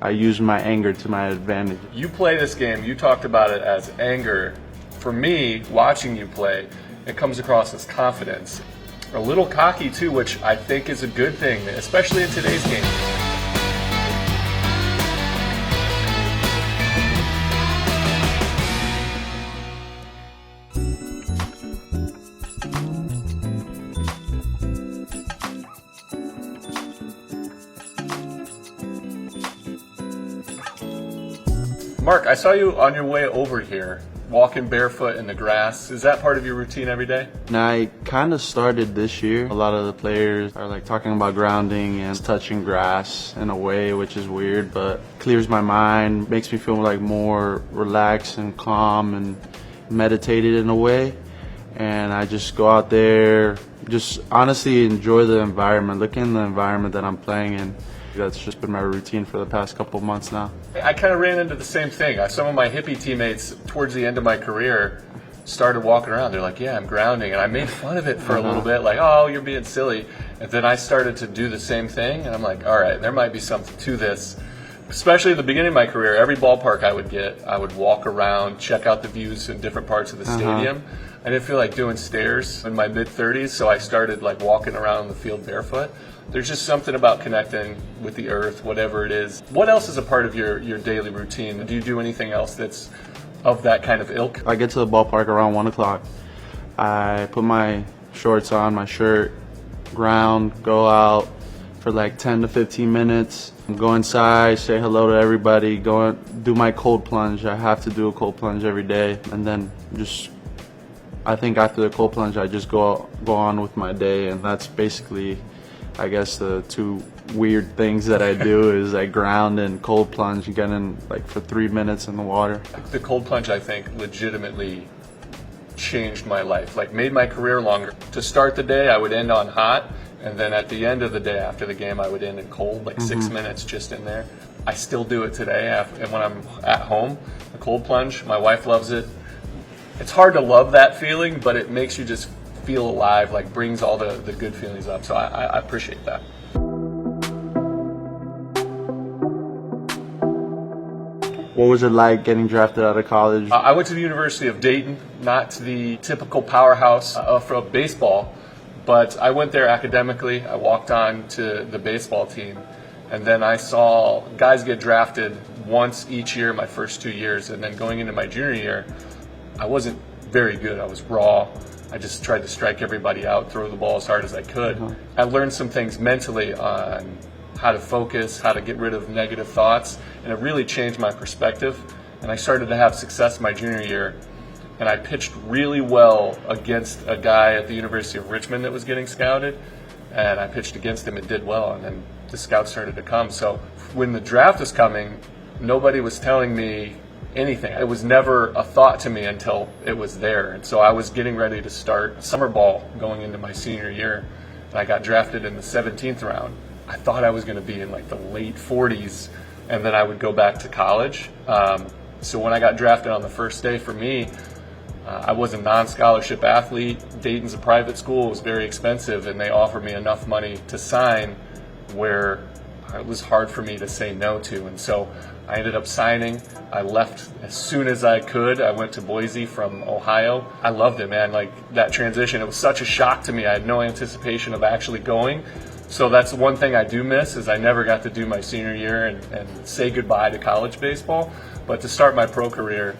I use my anger to my advantage. You play this game, you talked about it as anger. For me, watching you play, it comes across as confidence. A little cocky too, which I think is a good thing, especially in today's game. Mark, I saw you on your way over here, walking barefoot in the grass. Is that part of your routine every day? Now, I kind of started this year. A lot of the players are like talking about grounding and touching grass in a way, which is weird, but clears my mind, makes me feel like more relaxed and calm and meditated in a way. And I just go out there, just honestly enjoy the environment, look in the environment that I'm playing in. That's just been my routine for the past couple of months now. I kind of ran into the same thing. Some of my hippie teammates towards the end of my career started walking around. They're like, yeah, I'm grounding. And I made fun of it for a little bit, like, oh, you're being silly. And then I started to do the same thing. And I'm like, all right, there might be something to this. Especially at the beginning of my career, every ballpark I would walk around, check out the views in different parts of the stadium. I didn't feel like doing stairs in my mid-30s, so I started like walking around the field barefoot. There's just something about connecting with the earth, whatever it is. What else is a part of your daily routine? Do you do anything else that's of that kind of ilk? I get to the ballpark around 1 o'clock. I put my shorts on, my shirt, ground, go out for like 10 to 15 minutes. Go inside, say hello to everybody, go do my cold plunge. I have to do a cold plunge every day. And then I think after the cold plunge, I just go on with my day. And that's basically, I guess, the two weird things that I do is I ground and cold plunge, get in like for 3 minutes in the water. The cold plunge, I think, legitimately changed my life, like made my career longer. To start the day, I would end on hot, and then at the end of the day after the game, I would end in cold, like 6 minutes just in there. I still do it today, and when I'm at home, the cold plunge, my wife loves it. It's hard to love that feeling, but it makes you just feel alive, like brings all the good feelings up. So I appreciate that. What was it like getting drafted out of college? I went to the University of Dayton, not the typical powerhouse for baseball, but I went there academically. I walked on to the baseball team, and then I saw guys get drafted once each year my first 2 years, and then going into my junior year, I wasn't very good. I was raw. I just tried to strike everybody out, throw the ball as hard as I could. I learned some things mentally on how to focus, how to get rid of negative thoughts, and it really changed my perspective. And I started to have success my junior year, and I pitched really well against a guy at the University of Richmond that was getting scouted, and I pitched against him and did well, and then the scouts started to come. So when the draft was coming, nobody was telling me anything. It was never a thought to me until it was there. And so I was getting ready to start summer ball going into my senior year, and I got drafted in the 17th round. I thought I was going to be in like the late 40s, and then I would go back to college. So when I got drafted on the first day, for me, I was a non-scholarship athlete. Dayton's a private school. It was very expensive, and they offered me enough money to sign where it was hard for me to say no to. And so I ended up signing. I left as soon as I could. I went to Boise from Ohio. I loved it, man. Like that transition, it was such a shock to me. I had no anticipation of actually going. So that's one thing I do miss, is I never got to do my senior year and say goodbye to college baseball. But to start my pro career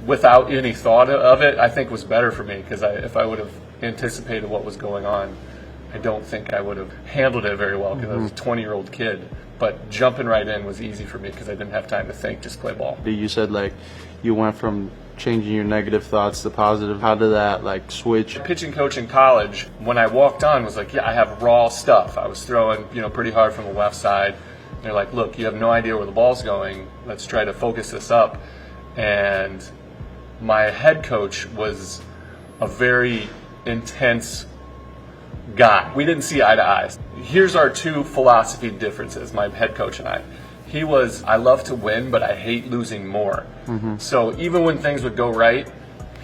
without any thought of it, I think was better for me, because if I would have anticipated what was going on, I don't think I would have handled it very well, because I was a 20-year-old kid. But jumping right in was easy for me because I didn't have time to think, just play ball. You said like you went from changing your negative thoughts to positive. How did that like switch? Pitching coach in college, when I walked on, was like, yeah, I have raw stuff. I was throwing, pretty hard from the left side. And they're like, look, you have no idea where the ball's going. Let's try to focus this up. And my head coach was a very intense guy. We didn't see eye to eye. Here's our two philosophy differences, my head coach and I. He was, I love to win, but I hate losing more. So even when things would go right,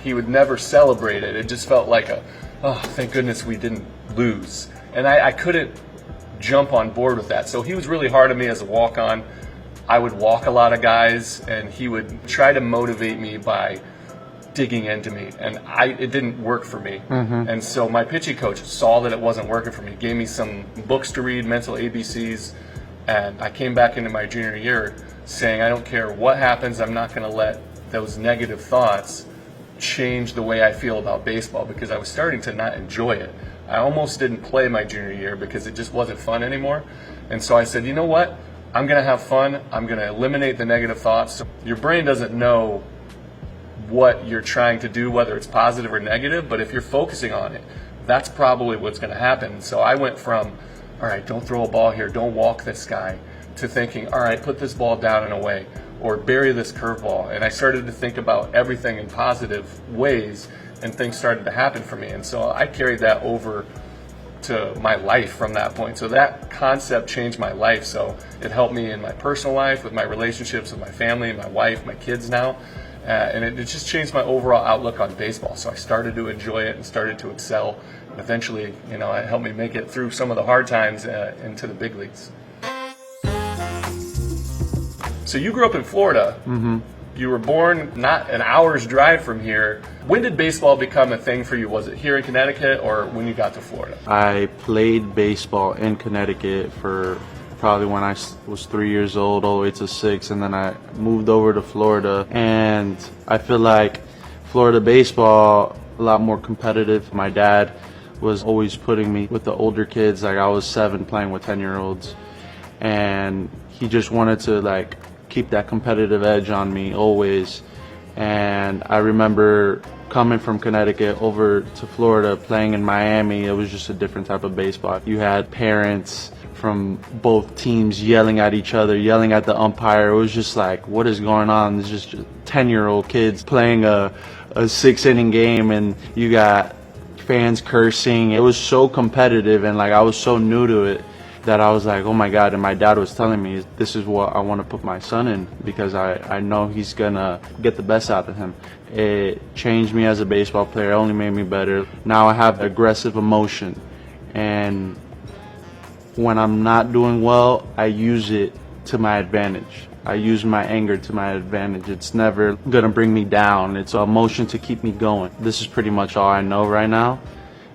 he would never celebrate it. It just felt like oh, thank goodness we didn't lose. And I couldn't jump on board with that. So he was really hard on me as a walk-on. I would walk a lot of guys, and he would try to motivate me by digging into me, and it didn't work for me. And so my pitching coach saw that it wasn't working for me, gave me some books to read, mental ABCs, and I came back into my junior year saying, I don't care what happens, I'm not going to let those negative thoughts change the way I feel about baseball, because I was starting to not enjoy it. I almost didn't play my junior year because it just wasn't fun anymore. And so I said, you know what? I'm going to have fun. I'm going to eliminate the negative thoughts. Your brain doesn't know what you're trying to do, whether it's positive or negative, but if you're focusing on it, that's probably what's going to happen. So I went from, all right, don't throw a ball here, don't walk this guy, to thinking, all right, put this ball down and away, or bury this curveball. And I started to think about everything in positive ways, and things started to happen for me. And so I carried that over to my life from that point. So that concept changed my life. So it helped me in my personal life, with my relationships with my family, my wife, my kids now. And it just changed my overall outlook on baseball. So I started to enjoy it and started to excel. And eventually, it helped me make it through some of the hard times into the big leagues. So you grew up in Florida. You were born not an hour's drive from here. When did baseball become a thing for you? Was it here in Connecticut or when you got to Florida? I played baseball in Connecticut for probably when I was 3 years old, all the way to 6, and then I moved over to Florida. And I feel like Florida baseball, a lot more competitive. My dad was always putting me with the older kids. Like I was 7 playing with 10-year-olds. And he just wanted to keep that competitive edge on me always. And I remember coming from Connecticut over to Florida, playing in Miami. It was just a different type of baseball. You had parents from both teams yelling at each other, yelling at the umpire. It was just like, what is going on? It's just 10-year-old kids playing a 6-inning game, and you got fans cursing. It was so competitive, and I was so new to it that I was like, oh my God. And my dad was telling me, this is what I want to put my son in, because I know he's gonna get the best out of him. It changed me as a baseball player. It only made me better. Now I have aggressive emotion, and when I'm not doing well, I use it to my advantage. I use my anger to my advantage. It's never gonna bring me down. It's an emotion to keep me going. This is pretty much all I know right now,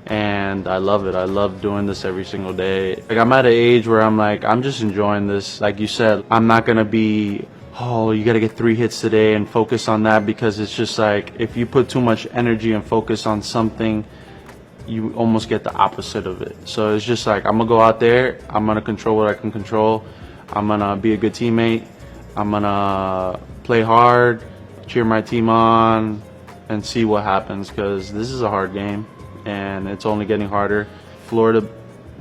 and I love it. I love doing this every single day. I'm at an age where I'm just enjoying this. Like you said, I'm not gonna be, oh, you gotta get 3 hits today and focus on that, because it's just if you put too much energy and focus on something, you almost get the opposite of it. So it's just I'm gonna go out there, I'm gonna control what I can control, I'm gonna be a good teammate, I'm gonna play hard, cheer my team on, and see what happens, because this is a hard game, and it's only getting harder. Florida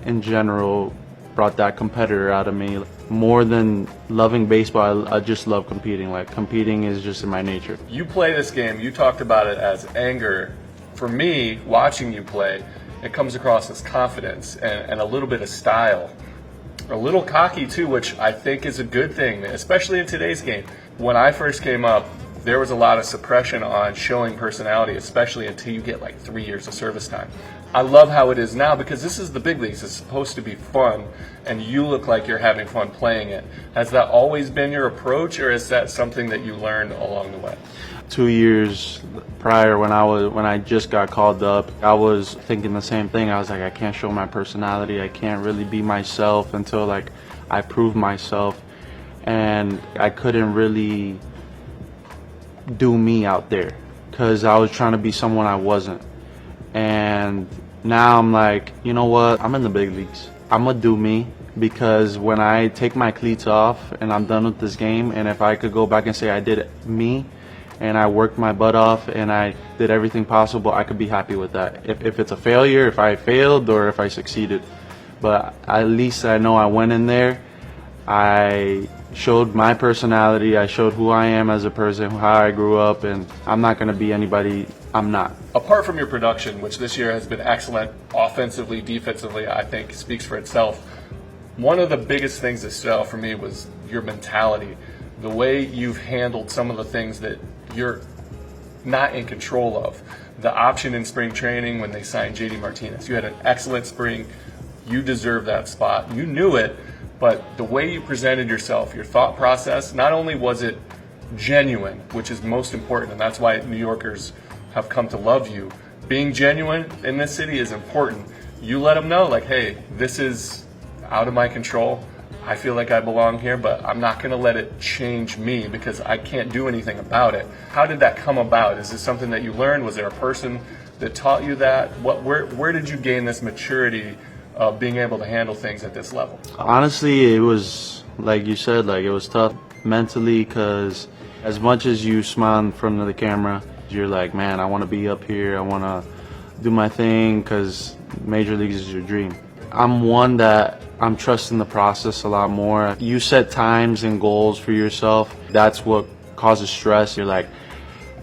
in general brought that competitor out of me. More than loving baseball, I just love competing. Competing is just in my nature. You play this game, you talked about it as anger. For me, watching you play, it comes across as confidence and a little bit of style. A little cocky too, which I think is a good thing, especially in today's game. When I first came up, there was a lot of suppression on showing personality, especially until you get 3 years of service time. I love how it is now, because this is the big leagues. It's supposed to be fun, and you look like you're having fun playing it. Has that always been your approach, or is that something that you learned along the way? 2 years prior, when I just got called up, I was thinking the same thing. I was like, I can't show my personality. I can't really be myself until I prove myself. And I couldn't really do me out there, because I was trying to be someone I wasn't. And now I'm like, you know what? I'm in the big leagues. I'm gonna do me, because when I take my cleats off and I'm done with this game, and if I could go back and say I did me, and I worked my butt off, and I did everything possible, I could be happy with that. If it's a failure, if I failed, or if I succeeded. But at least I know I went in there, I showed my personality, I showed who I am as a person, how I grew up, and I'm not going to be anybody I'm not. Apart from your production, which this year has been excellent, offensively, defensively, I think speaks for itself, one of the biggest things that stood out for me was your mentality. The way you've handled some of the things that you're not in control of. The option in spring training when they signed JD Martinez. You had an excellent spring. You deserve that spot. You knew it, but the way you presented yourself, your thought process, not only was it genuine, which is most important, and that's why New Yorkers have come to love you. Being genuine in this city is important. You let them know, like, hey, this is out of my control. I feel like I belong here, but I'm not going to let it change me because I can't do anything about it. How did that come about? Is this something that you learned? Was there a person that taught you that? Where did you gain this maturity of being able to handle things at this level? Honestly, it was, like you said, like it was tough mentally because as much as you smile in front of the camera, you're like, man, I want to be up here. I want to do my thing because Major Leagues is your dream. I'm one that I'm trusting the process a lot more. You set times and goals for yourself. That's what causes stress. You're like,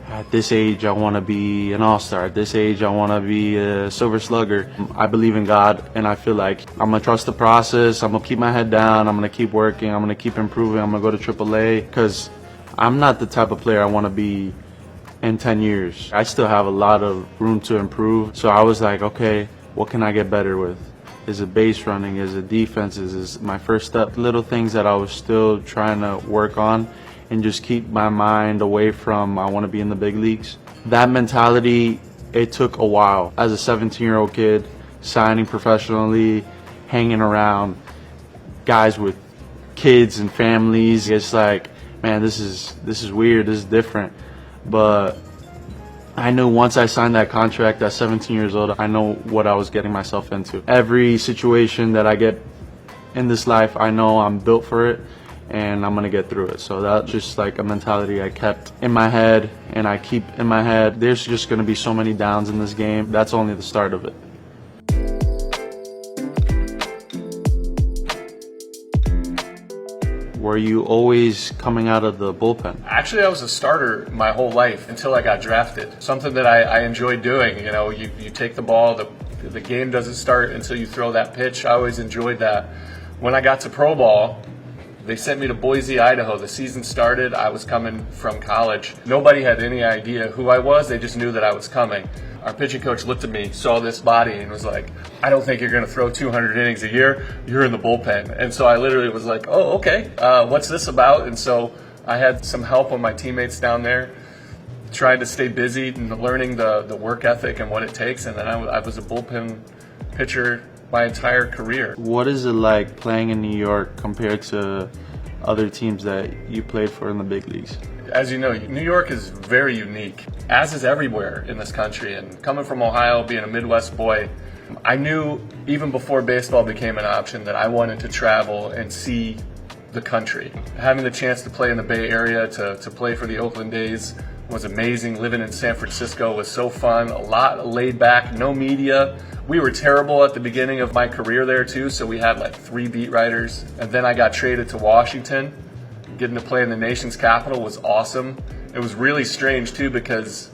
at this age, I want to be an all-star. At this age, I want to be a silver slugger. I believe in God, and I feel like I'm going to trust the process. I'm going to keep my head down. I'm going to keep working. I'm going to keep improving. I'm going to go to AAA because I'm not the type of player I want to be in 10 years. I still have a lot of room to improve. So I was like, okay, what can I get better with? Is it base running? Is it defenses? Is my first step? Little things that I was still trying to work on and just keep my mind away from I want to be in the big leagues. That mentality, it took a while. As a 17-year-old kid, signing professionally, hanging around guys with kids and families, it's like, man, this is weird, this is different. But I knew once I signed that contract at 17 years old, I know what I was getting myself into. Every situation that I get in this life, I know I'm built for it and I'm going to get through it. So that's just like a mentality I kept in my head and I keep in my head. There's just going to be so many downs in this game. That's only the start of it. Were you always coming out of the bullpen? Actually, I was a starter my whole life until I got drafted. Something that I enjoyed doing. You know, you take the ball, the game doesn't start until you throw that pitch. I always enjoyed that. When I got to pro ball, they sent me to Boise, Idaho. The season started. I was coming from college. Nobody had any idea who I was. They just knew that I was coming. Our pitching coach looked at me, saw this body, and was like, I don't think you're going to throw 200 innings a year. You're in the bullpen. And so I literally was like, oh, okay, what's this about? And so I had some help on my teammates down there, trying to stay busy and learning the work ethic and what it takes. And then I was a bullpen pitcher my entire career. What is it like playing in New York compared to other teams that you played for in the big leagues? As you know, New York is very unique, as is everywhere in this country. And coming from Ohio, being a Midwest boy, I knew even before baseball became an option that I wanted to travel and see the country. Having the chance to play in the Bay Area, to play for the Oakland A's was amazing. Living in San Francisco was so fun, a lot laid back, no media. We were terrible at the beginning of my career there too, so we had like 3 beat writers. And then I got traded to Washington. Getting to play in the nation's capital was awesome. It was really strange too because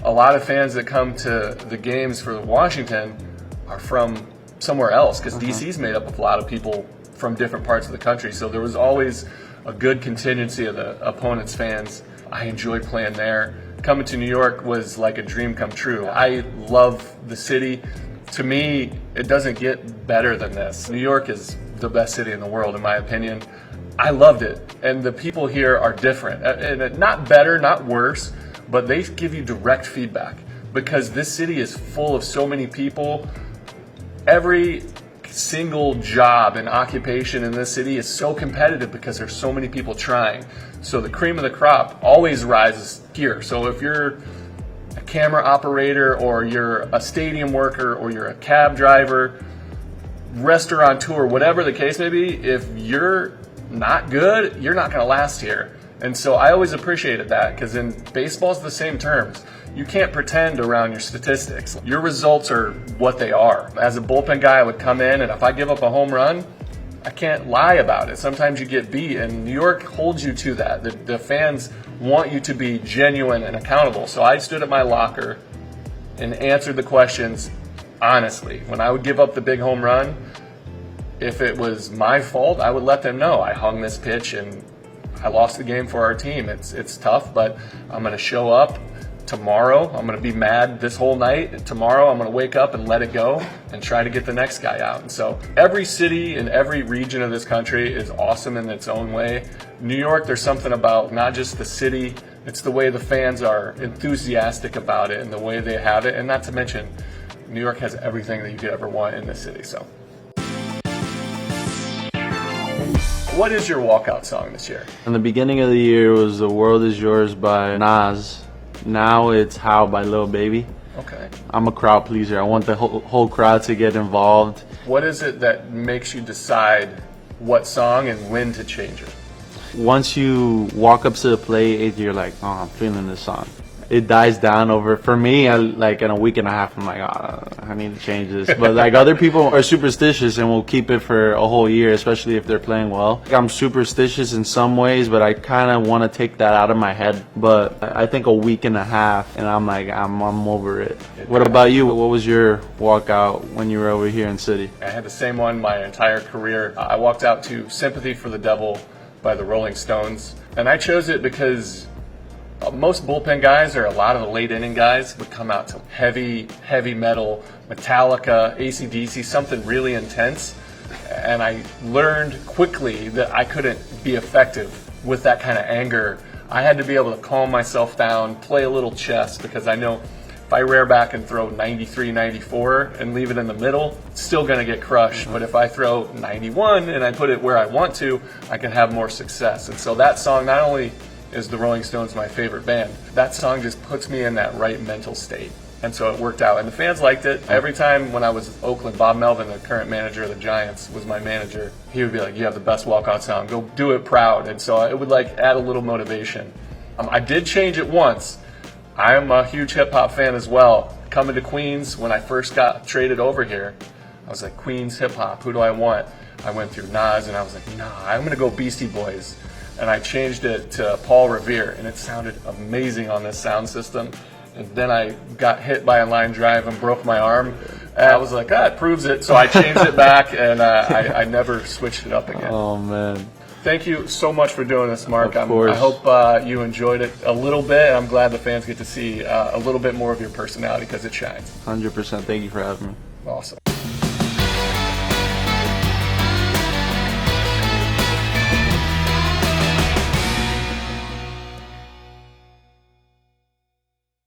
a lot of fans that come to the games for Washington are from somewhere else because DC's made up of a lot of people from different parts of the country. So there was always a good contingency of the opponent's fans. I enjoyed playing there. Coming to New York was like a dream come true. I love the city. To me, it doesn't get better than this. New York is the best city in the world, in my opinion. I loved it, and the people here are different, and not better, not worse, but they give you direct feedback because this city is full of so many people. Every single job and occupation in this city is so competitive because there's so many people trying. So the cream of the crop always rises here. So if you're a camera operator or you're a stadium worker or you're a cab driver, restaurateur, whatever the case may be, if you're not good, you're not going to last here. And so I always appreciated that because in baseball's the same terms. You can't pretend around your statistics. Your results are what they are. As a bullpen guy, I would come in, and if I give up a home run, I can't lie about it. Sometimes you get beat, and New York holds you to that. The fans want you to be genuine and accountable. So I stood at my locker and answered the questions honestly. When I would give up the big home run, if it was my fault, I would let them know I hung this pitch and I lost the game for our team. It's tough, but I'm going to show up tomorrow I'm going to be mad this whole night, and tomorrow I'm going to wake up and let it go and try to get the next guy out. And so every city and every region of this country is awesome in its own way. New York, there's something about not just the city, it's the way the fans are enthusiastic about it and the way they have it. And not to mention, New York has everything that you could ever want in this city. So what is your walkout song this year? In the beginning of the year was The World Is Yours by Nas. Now it's How by Lil Baby. Okay. I'm a crowd pleaser. I want the whole crowd to get involved. What is it that makes you decide what song and when to change it? Once you walk up to the plate, you're like, oh, I'm feeling this song. It dies down over, for me, like in a week and a half, I'm like, oh, I need to change this. But like other people are superstitious and will keep it for a whole year, especially if they're playing well. I'm superstitious in some ways, but I kind of want to take that out of my head. But I think a week and a half, and I'm like, I'm over it. What about you? What was your walkout when you were over here in Citi? I had the same one my entire career. I walked out to Sympathy for the Devil by the Rolling Stones. And I chose it because most bullpen guys, or a lot of the late inning guys, would come out to heavy metal, Metallica, AC/DC, something really intense. And I learned quickly that I couldn't be effective with that kind of anger. I had to be able to calm myself down, play a little chess, because I know if I rear back and throw 93, 94 and leave it in the middle, it's still going to get crushed. But if I throw 91 and I put it where I want to, I can have more success. And so that song, not only is the Rolling Stones my favorite band, that song just puts me in that right mental state. And so it worked out. And the fans liked it. Every time when I was in Oakland, Bob Melvin, the current manager of the Giants, was my manager. He would be like, you have the best walkout song. Go do it proud. And so it would like add a little motivation. I did change it once. I am a huge hip-hop fan as well. Coming to Queens, when I first got traded over here, I was like, Queens hip-hop, who do I want? I went through Nas, and I was like, nah, I'm going to go Beastie Boys. And I changed it to Paul Revere, and it sounded amazing on this sound system. And then I got hit by a line drive and broke my arm. And I was like, it proves it. So I changed it back, and I never switched it up again. Oh, man. Thank you so much for doing this, Mark. Of course. I hope you enjoyed it a little bit. I'm glad the fans get to see a little bit more of your personality, because it shines. 100%. Thank you for having me. Awesome.